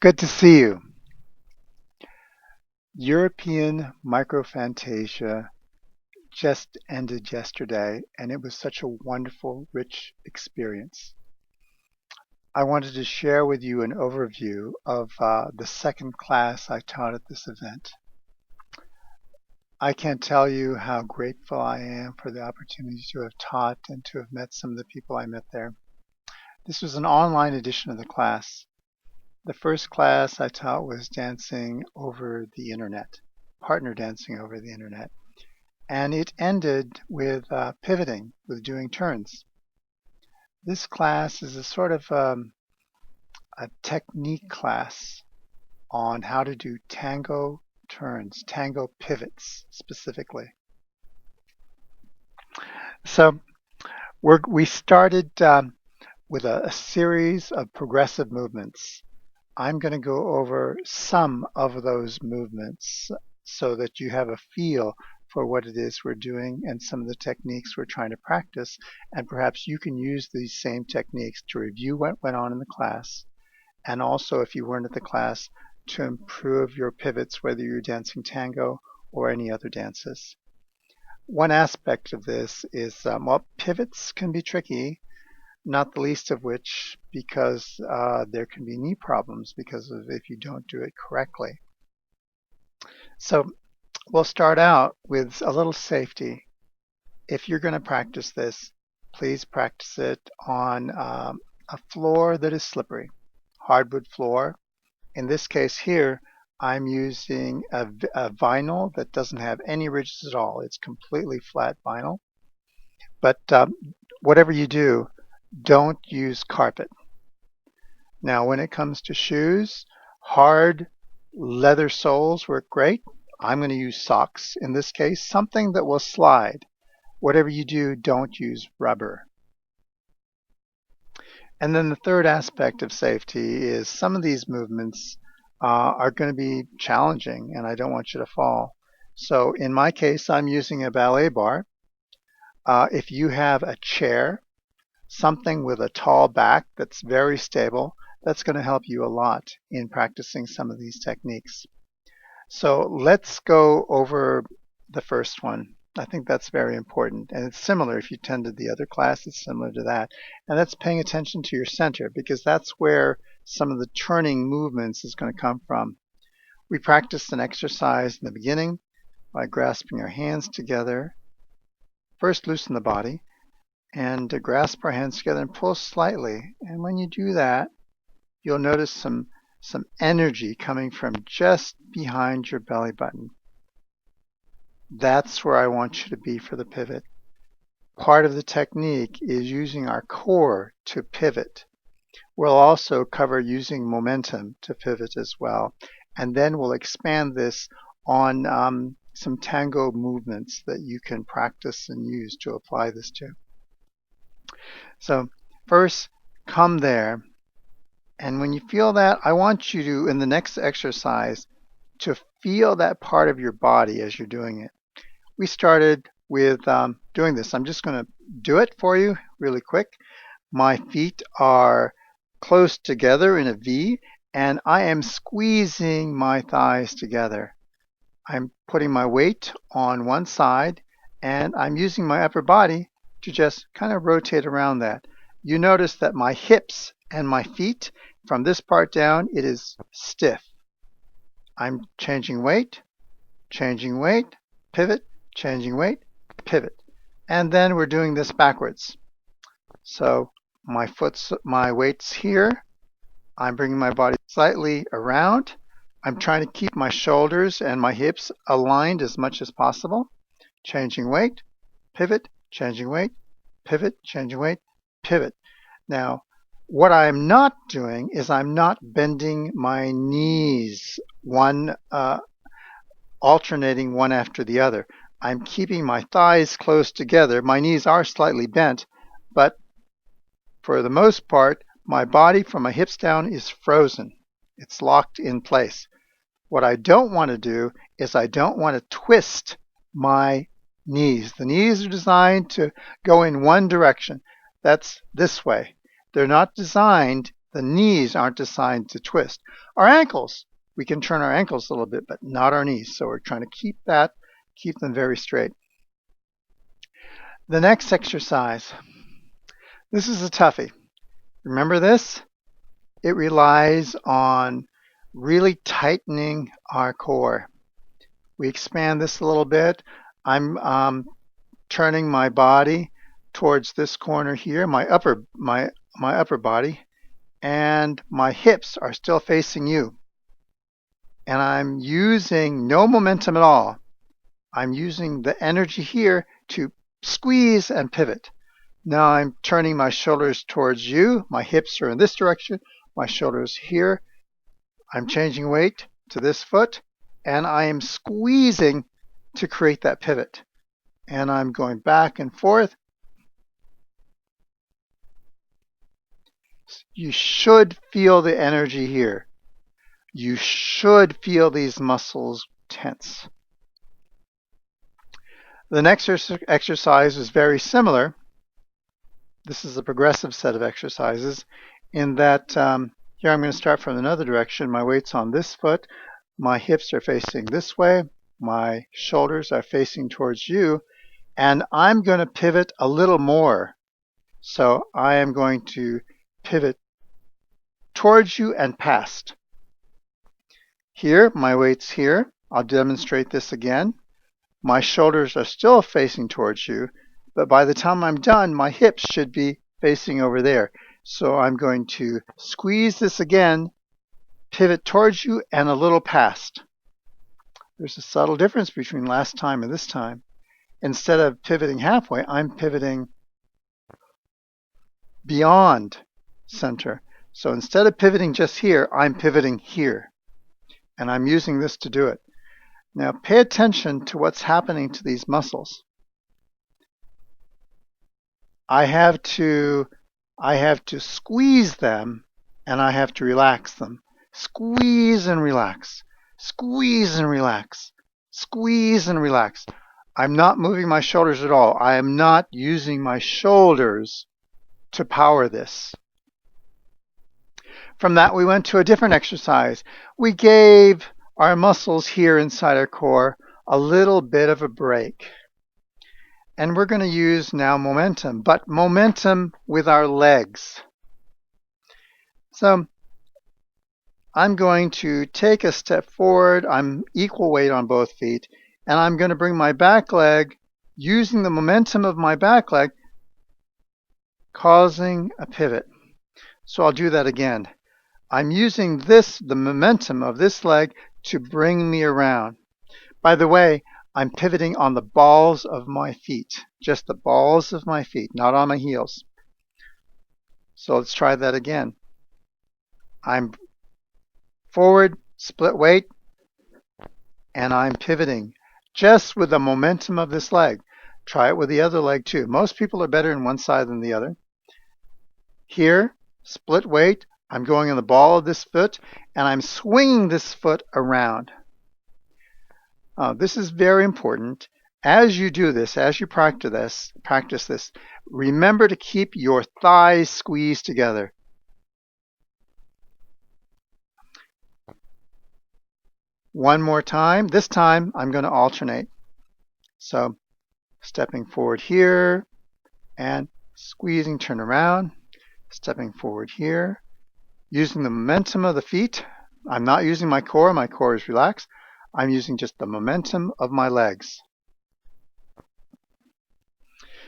Good to see you. European Microfantasia just ended yesterday, and it was such a wonderful, rich experience. I wanted to share with you an overview of the second class I taught at this event. I can't tell you how grateful I am for the opportunity to have taught and to have met some of the people I met there. This was an online edition of the class. The first class I taught was dancing over the internet, partner dancing over the internet. And it ended with pivoting, with doing turns. This class is a sort of a technique class on how to do tango turns, tango pivots specifically. So we started with a series of progressive movements. I'm going to go over some of those movements so that you have a feel for what it is we're doing and some of the techniques we're trying to practice. And perhaps you can use these same techniques to review what went on in the class. And also, if you weren't at the class, to improve your pivots, whether you're dancing tango or any other dances. One aspect of this is, well, pivots can be tricky, not the least of which because there can be knee problems because of if you don't do it correctly. So we'll start out with a little safety. If you're going to practice this, please practice it on a floor that is slippery, hardwood floor. In this case here, I'm using a vinyl that doesn't have any ridges at all. It's completely flat vinyl. But whatever you do, don't use carpet. Now, when it comes to shoes, hard leather soles work great. I'm going to use socks in this case, something that will slide. Whatever you do, don't use rubber. And then the third aspect of safety is some of these movements are going to be challenging, and I don't want you to fall. So in my case, I'm using a ballet bar. If you have a chair, something with a tall back that's very stable, that's going to help you a lot in practicing some of these techniques. So let's go over the first one. I think that's very important. And it's similar. If you attended the other class, it's similar to that. And that's paying attention to your center because that's where some of the turning movements is going to come from. We practiced an exercise in the beginning by grasping our hands together. First, loosen the body and grasp our hands together and pull slightly. And when you do that, you'll notice some energy coming from just behind your belly button. That's where I want you to be for the pivot. Part of the technique is using our core to pivot. We'll also cover using momentum to pivot as well. And then we'll expand this on some tango movements that you can practice and use to apply this to. So first, come there. And when you feel that, I want you to, in the next exercise, to feel that part of your body as you're doing it. We started with doing this. I'm just going to do it for you really quick. My feet are close together in a V, and I am squeezing my thighs together. I'm putting my weight on one side, and I'm using my upper body to just kind of rotate around that. You notice that my hips and my feet, from this part down, it is stiff. I'm changing weight, pivot, changing weight, pivot. And then we're doing this backwards. So my weight's here. I'm bringing my body slightly around. I'm trying to keep my shoulders and my hips aligned as much as possible. Changing weight, pivot, changing weight, pivot, changing weight, pivot. Now, what I'm not doing is I'm not bending my knees, alternating one after the other. I'm keeping my thighs close together. My knees are slightly bent, but for the most part, my body from my hips down is frozen. It's locked in place. What I don't want to do is I don't want to twist my knees. The knees are designed to go in one direction. That's this way. They're not designed The knees aren't designed to twist. Our ankles, we can turn our ankles a little bit, but not our knees. So we're trying to keep them very straight. The next exercise, this is a toughie. Remember this? It relies on really tightening our core. We expand this a little bit. I'm turning my body towards this corner here, my upper body, and my hips are still facing you. And I'm using no momentum at all. I'm using the energy here to squeeze and pivot. Now I'm turning my shoulders towards you. My hips are in this direction. My shoulders here. I'm changing weight to this foot, and I am squeezing to create that pivot. And I'm going back and forth. You should feel the energy here. You should feel these muscles tense. The next exercise is very similar. This is a progressive set of exercises in that here I'm going to start from another direction. My weight's on this foot. My hips are facing this way. My shoulders are facing towards you. And I'm going to pivot a little more. So I am going to pivot towards you and past. Here, my weight's here. I'll demonstrate this again. My shoulders are still facing towards you, but by the time I'm done, my hips should be facing over there. So I'm going to squeeze this again, pivot towards you, and a little past. There's a subtle difference between last time and this time. Instead of pivoting halfway, I'm pivoting beyond center. So instead of pivoting just here, I'm pivoting here. And I'm using this to do it. Now pay attention to what's happening to these muscles. I have to squeeze them and I have to relax them. Squeeze and relax. Squeeze and relax. Squeeze and relax. I'm not moving my shoulders at all. I am not using my shoulders to power this. From that, we went to a different exercise. We gave our muscles here inside our core a little bit of a break. And we're going to use now momentum, but momentum with our legs. So I'm going to take a step forward. I'm equal weight on both feet. And I'm going to bring my back leg, using the momentum of my back leg, causing a pivot. So I'll do that again. I'm using the momentum of this leg to bring me around. By the way, I'm pivoting on the balls of my feet, just the balls of my feet, not on my heels. So let's try that again. I'm forward, split weight, and I'm pivoting just with the momentum of this leg. Try it with the other leg too. Most people are better in one side than the other. Here, split weight, I'm going on the ball of this foot, and I'm swinging this foot around. This is very important. As you do this, as you practice this, remember to keep your thighs squeezed together. One more time. This time, I'm going to alternate. So, stepping forward here, and squeezing, turn around. Stepping forward here. Using the momentum of the feet. I'm not using my core. My core is relaxed. I'm using just the momentum of my legs.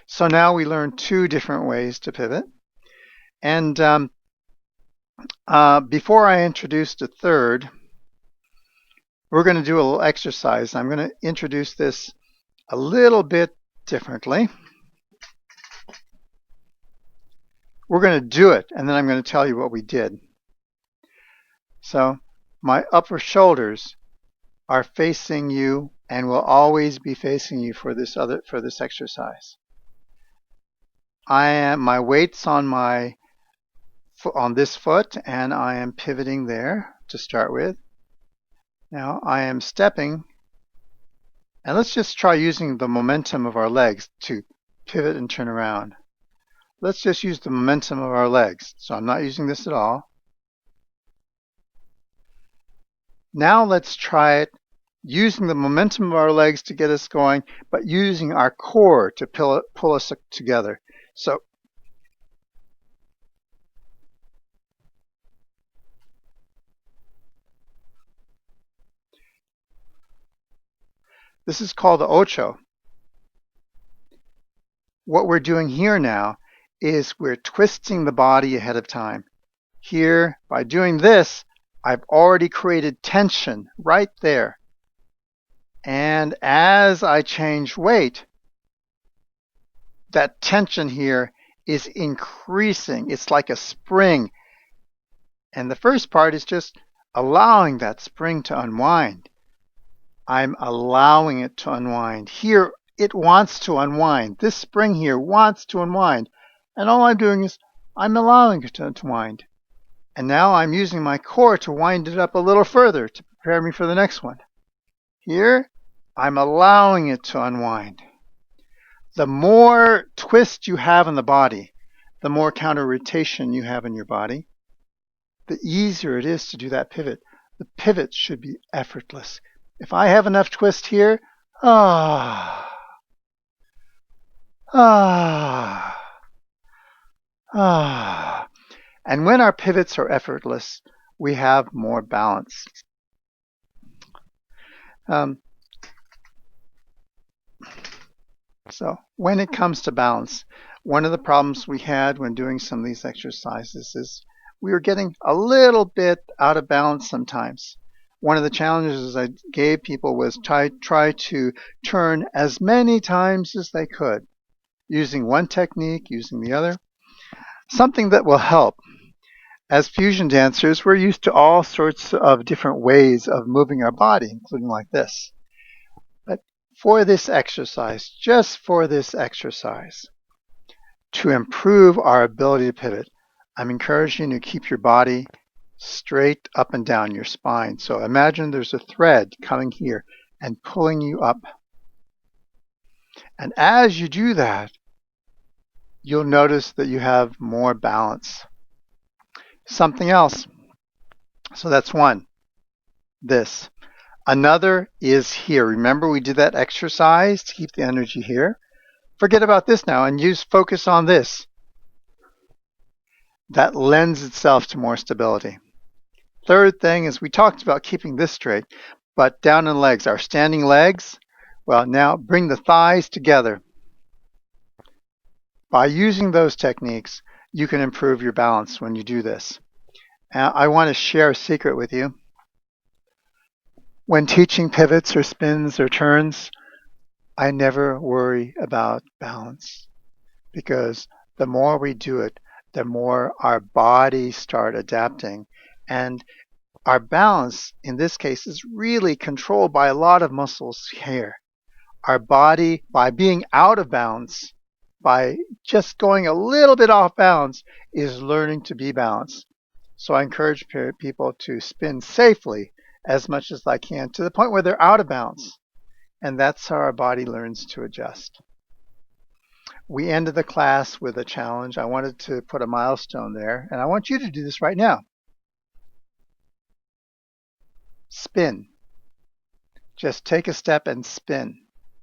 So now we learned two different ways to pivot. And before I introduce the third, we're going to do a little exercise. I'm going to introduce this a little bit differently. We're going to do it, and then I'm going to tell you what we did. So my upper shoulders are facing you and will always be facing you for this exercise. My weight's on this foot, and I am pivoting there to start with. Now I am stepping, and let's just try using the momentum of our legs to pivot and turn around. Let's just use the momentum of our legs. So I'm not using this at all. Now let's try it using the momentum of our legs to get us going, but using our core to pull us together. So this is called the ocho. What we're doing here now is we're twisting the body ahead of time. Here, by doing this, I've already created tension right there. And as I change weight, that tension here is increasing. It's like a spring. And the first part is just allowing that spring to unwind. I'm allowing it to unwind. Here, it wants to unwind. This spring here wants to unwind. And all I'm doing is I'm allowing it to unwind. And now I'm using my core to wind it up a little further to prepare me for the next one. Here, I'm allowing it to unwind. The more twist you have in the body, the more counter rotation you have in your body, the easier it is to do that pivot. The pivot should be effortless. If I have enough twist here, ah, ah, ah. And when our pivots are effortless, we have more balance. So when it comes to balance, one of the problems we had when doing some of these exercises is we were getting a little bit out of balance sometimes. One of the challenges I gave people was try to turn as many times as they could, using one technique, using the other. Something that will help. As fusion dancers, we're used to all sorts of different ways of moving our body, including like this. But for this exercise, just for this exercise, to improve our ability to pivot, I'm encouraging you to keep your body straight up and down your spine. So imagine there's a thread coming here and pulling you up. And as you do that, you'll notice that you have more balance. Something else. So that's one. This. Another is here. Remember we did that exercise to keep the energy here? Forget about this now and focus on this. That lends itself to more stability. Third thing is we talked about keeping this straight, but down in legs, our standing legs, well, now bring the thighs together. By using those techniques, you can improve your balance when you do this. I want to share a secret with you. When teaching pivots or spins or turns, I never worry about balance because the more we do it, the more our bodies start adapting. And our balance, in this case, is really controlled by a lot of muscles here. Our body, by being out of balance, by just going a little bit off balance, is learning to be balanced. So I encourage people to spin safely as much as I can to the point where they're out of balance. And that's how our body learns to adjust. We ended the class with a challenge. I wanted to put a milestone there, and I want you to do this right now. Spin. Just take a step and spin.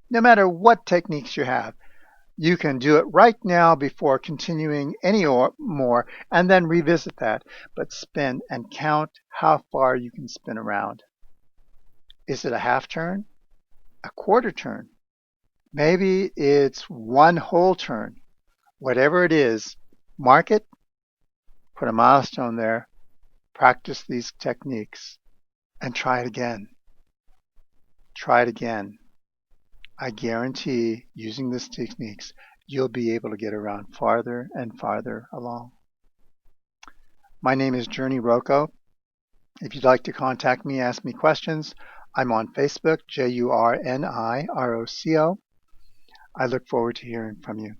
No matter what techniques you have, you can do it right now before continuing any more and then revisit that. But spin and count how far you can spin around. Is it a half turn? A quarter turn? Maybe it's one whole turn. Whatever it is, mark it, put a milestone there, practice these techniques, and try it again. Try it again. I guarantee using these techniques, you'll be able to get around farther and farther along. My name is Jurni Roco. If you'd like to contact me, ask me questions, I'm on Facebook, JURNIROCO. I look forward to hearing from you.